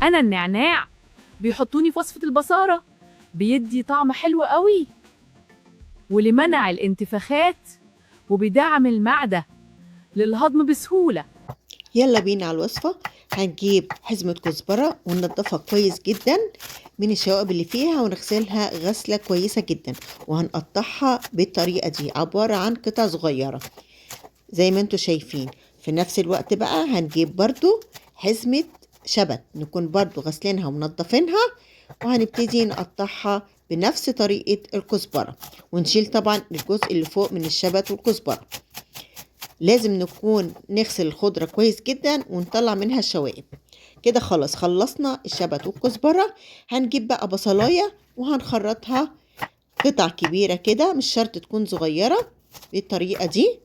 أنا النعناع بيحطوني في وصفة البصارة، بيدي طعم حلو قوي ولمنع الانتفاخات، وبيدعم المعدة للهضم بسهولة. يلا بينا على الوصفة. هنجيب حزمة كزبرة وننضفها كويس جدا من الشوائب اللي فيها ونغسلها غسلة كويسة جدا، وهنقطعها بالطريقة دي عبارة عن قطع صغيرة زي ما انتوا شايفين. في نفس الوقت بقى هنجيب برضو حزمة شبت نكون برضو غسلينها ومنضفينها، وهنبتدي نقطعها بنفس طريقة الكزبرة، ونشيل طبعا الجزء اللي فوق من الشبت والكزبرة. لازم نكون نغسل الخضرة كويس جدا ونطلع منها الشوائب. كده خلاص خلصنا الشبت والكزبرة. هنجيب بقى بصلاية وهنخرطها قطع كبيرة كده، مش شرط تكون صغيرة، بالطريقة دي.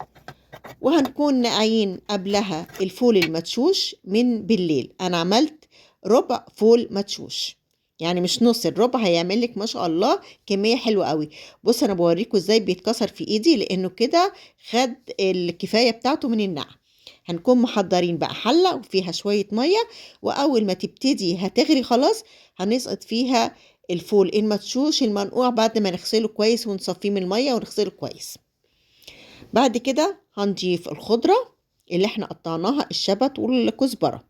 وهنكون نقعين قبلها الفول المدشوش من بالليل. انا عملت ربع فول مدشوش، يعني مش نص، الربع هيعمل لك ما شاء الله كمية حلوة قوي. بص انا بوريكم ازاي بيتكسر في ايدي، لانه كده خد الكفاية بتاعته من النقع. هنكون محضرين بقى حلة وفيها شوية مية، واول ما تبتدي هتغلي خلاص هنسقط فيها الفول المدشوش المنقوع بعد ما نغسله كويس ونصفيه من المية ونغسله كويس. بعد كده هنضيف الخضرة اللي احنا قطعناها، الشبت والكزبرة.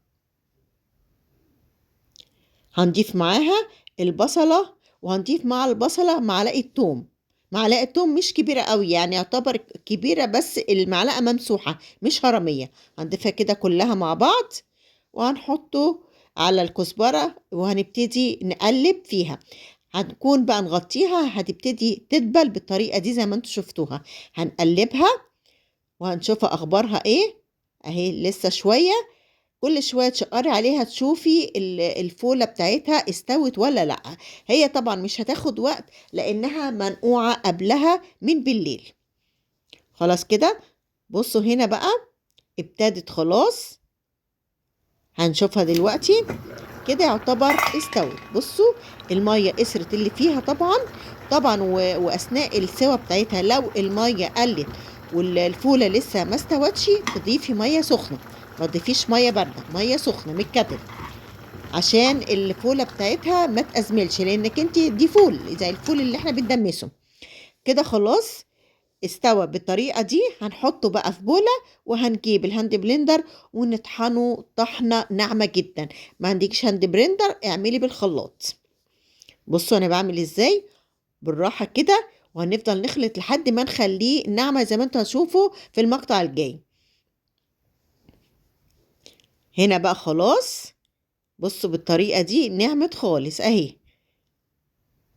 هنضيف معاها البصلة، وهنضيف مع البصلة معلقة توم. معلقة توم مش كبيرة قوي، يعني يعتبر كبيرة بس المعلقة ممسوحة مش هرمية. هنضيفها كده كلها مع بعض وهنحطه على الكزبرة وهنبتدي نقلب فيها. هنكون بقى نغطيها، هتبتدي تدبل بالطريقة دي زي ما انتوا شفتوها. هنقلبها وهنشوفها اخبارها ايه. اهي لسه شوية، كل شوية تشقري عليها تشوفي الفولة بتاعتها استوت ولا لا. هي طبعا مش هتاخد وقت لانها منقوعة قبلها من بالليل. خلاص كده، بصوا هنا بقى ابتدت خلاص، هنشوفها دلوقتي كده يعتبر استوت. بصوا المية قسرت اللي فيها طبعا واثناء السوا بتاعتها لو المية قلت والفولة لسه ما استوتش تضيفي مية سخنة، ما تضيفيش مية باردة، مية سخنة من الكتل عشان الفولة بتاعتها ما تأزملش، لانك انت دي فول زي الفول اللي احنا بندمسه. كده خلاص استوى بالطريقة دي. هنحطه بقى في بولة وهنجيب الهاند بلندر ونطحنه طحنة ناعمة جدا. ما عندكش هاند بلندر اعملي بالخلاط. بصوا انا بعمل ازاي، بالراحة كده، وهنفضل نخلط لحد ما نخليه ناعمة زي ما انتوا هتشوفوا في المقطع الجاي. هنا بقى خلاص بصوا بالطريقة دي نعمت خالص اهي،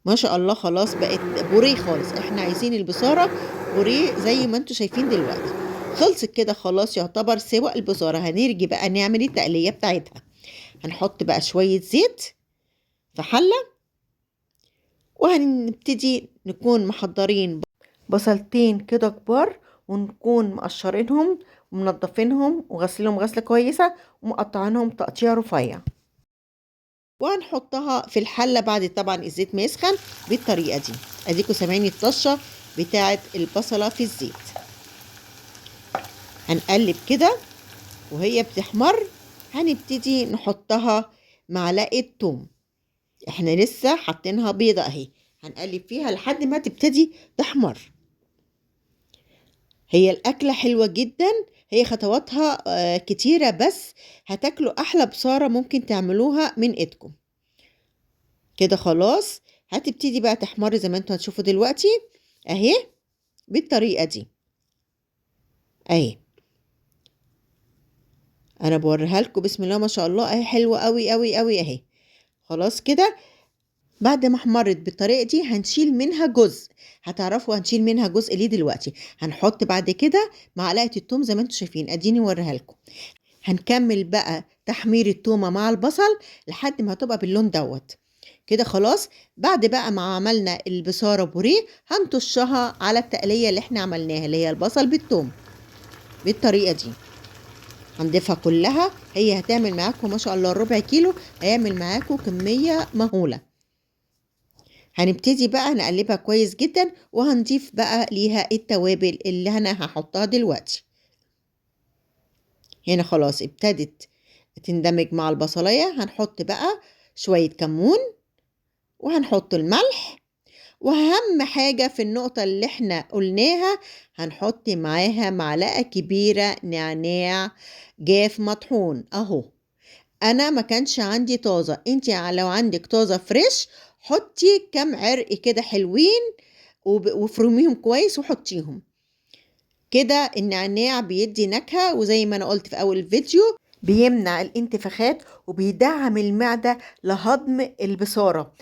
ما شاء الله خلاص بقت بوريه خالص. احنا عايزين البصارة بوريه زي ما انتوا شايفين دلوقتي. خلصت كده خلاص يعتبر سوا البصارة. هنرجي بقى نعمل التقلية بتاعتها. هنحط بقى شوية زيت في حلة، وهنبتدي نكون محضرين بصلتين كده كبار، ونكون مقشرينهم ومنضفينهم وغسلهم غسلة كويسة ومقطعينهم تقطيع رفيع، وهنحطها في الحلة بعد طبعا الزيت ما يسخن بالطريقة دي. اديكوا سامعين الطشة بتاعة البصلة في الزيت. هنقلب كده وهي بتحمر هنبتدي نحطها معلقة توم، احنا لسه حاطينها بيضة اهي. هنقلب فيها لحد ما تبتدي تحمر. هي الأكلة حلوة جدا، هي خطواتها كتيرة، بس هتاكلوا أحلى بصارة ممكن تعملوها من إيدكم. كده خلاص هتبتدي بقى تحمر زي ما انتوا هتشوفوا دلوقتي اهي بالطريقة دي اهي. انا بوريها لكم بسم الله ما شاء الله اهي، حلوة قوي قوي قوي اهي. خلاص كده بعد ما احمرت بالطريقة دي هنشيل منها جزء. هتعرفوا هنشيل منها جزء ليه دلوقتي. هنحط بعد كده معلقة التوم زي ما انتوا شايفين، اديني وريها لكم. هنكمل بقى تحمير التومة مع البصل لحد ما هتبقى باللون دوت. كده خلاص بعد بقى ما عملنا البصارة بوريه هنطشها على التقلية اللي احنا عملناها اللي هي البصل بالثوم بالطريقة دي. هنضيفها كلها، هي هتعمل معاكم ما شاء الله ربع كيلو، هيعمل معاكم كمية مهولة. هنبتدي بقى نقلبها كويس جدا، وهنضيف بقى ليها التوابل اللي انا هحطها دلوقتي. هنا خلاص ابتدت تندمج مع البصلاية. هنحط بقى شوية كمون وهنحط الملح، وأهم حاجة في النقطة اللي احنا قلناها هنحط معاها معلقة كبيرة نعناع جاف مطحون اهو. انا ما كانش عندي طازة، انتي لو عندك طازة فريش حطي كام عرق كده حلوين وفرميهم كويس وحطيهم كده. النعناع بيدي نكهة، وزي ما انا قلت في اول الفيديو بيمنع الانتفاخات وبيدعم المعدة لهضم البصارة.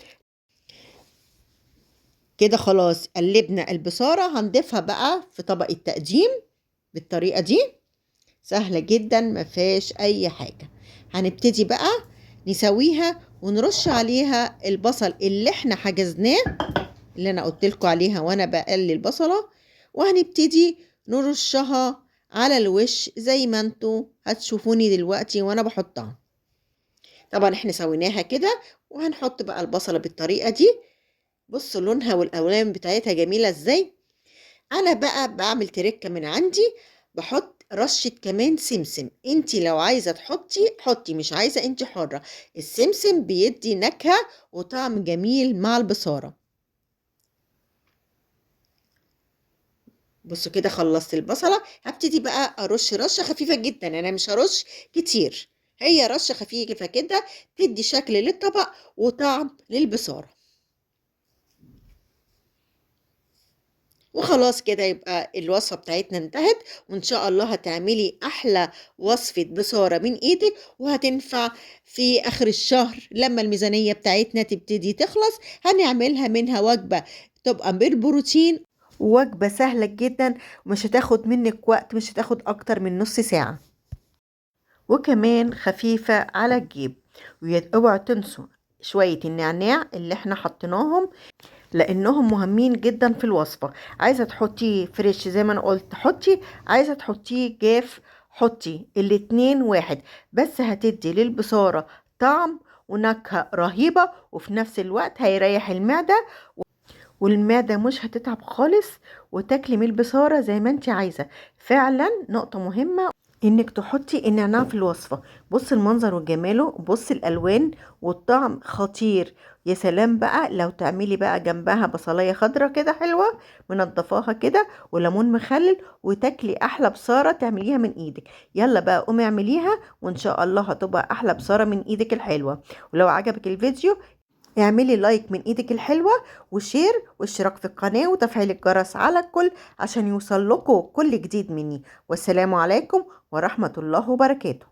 كده خلاص قلبنا البصارة، هنضيفها بقى في طبق التقديم بالطريقة دي، سهلة جدا ما فيهاش اي حاجة. هنبتدي بقى نسويها ونرش عليها البصل اللي احنا حجزناه، اللي انا قلت لكم عليها وانا بقلي البصلة، وهنبتدي نرشها على الوش زي ما انتوا هتشوفوني دلوقتي وانا بحطها. طبعا احنا سويناها كده، وهنحط بقى البصلة بالطريقة دي. بصوا لونها والالوان بتاعتها جميلة ازاي. انا بقى بعمل تركة من عندي، بحط رشة كمان سمسم. انتي لو عايزة تحطي حطي، مش عايزة انتي حرة. السمسم بيدي نكهة وطعم جميل مع البصارة. بصوا كده خلصت البصلة، هبتدي بقى ارش رشة خفيفة جدا، انا مش هرش كتير، هي رشة خفيفة كده تدي شكل للطبق وطعم للبصارة. وخلاص كده يبقى الوصفة بتاعتنا انتهت، وان شاء الله هتعملي احلى وصفة بصارة من ايدك، وهتنفع في اخر الشهر لما الميزانية بتاعتنا تبتدي تخلص. هنعملها منها وجبة تبقى بالبروتين، وجبة سهلة جدا ومش هتاخد منك وقت، مش هتاخد اكتر من نص ساعة، وكمان خفيفة على الجيب. اوعوا تنسوا شوية النعناع اللي احنا حطيناهم لانهم مهمين جدا في الوصفة. عايزة تحطيه فريش زي ما انا قلت حطي، عايزة تحطيه جاف حطي، الاتنين واحد، بس هتدي للبصارة طعم ونكهة رهيبة، وفي نفس الوقت هيريح المعدة، والمعدة مش هتتعب خالص، وتاكلي من البصارة زي ما انت عايزة. فعلا نقطة مهمة انك تحطي النعناع في الوصفة. بص المنظر وجماله، بص الالوان والطعم خطير. يا سلام بقى لو تعملي بقى جنبها بصلاية خضرة كده حلوة منضفاها كده وليمون مخلل، وتاكلي احلى بصارة تعمليها من ايدك. يلا بقى قومي اعمليها، وان شاء الله هتبقى احلى بصارة من ايدك الحلوة. ولو عجبك الفيديو اعملي لايك من ايدك الحلوة وشير واشتراك في القناة وتفعيل الجرس على الكل عشان يوصل لكم كل جديد مني. والسلام عليكم ورحمة الله وبركاته.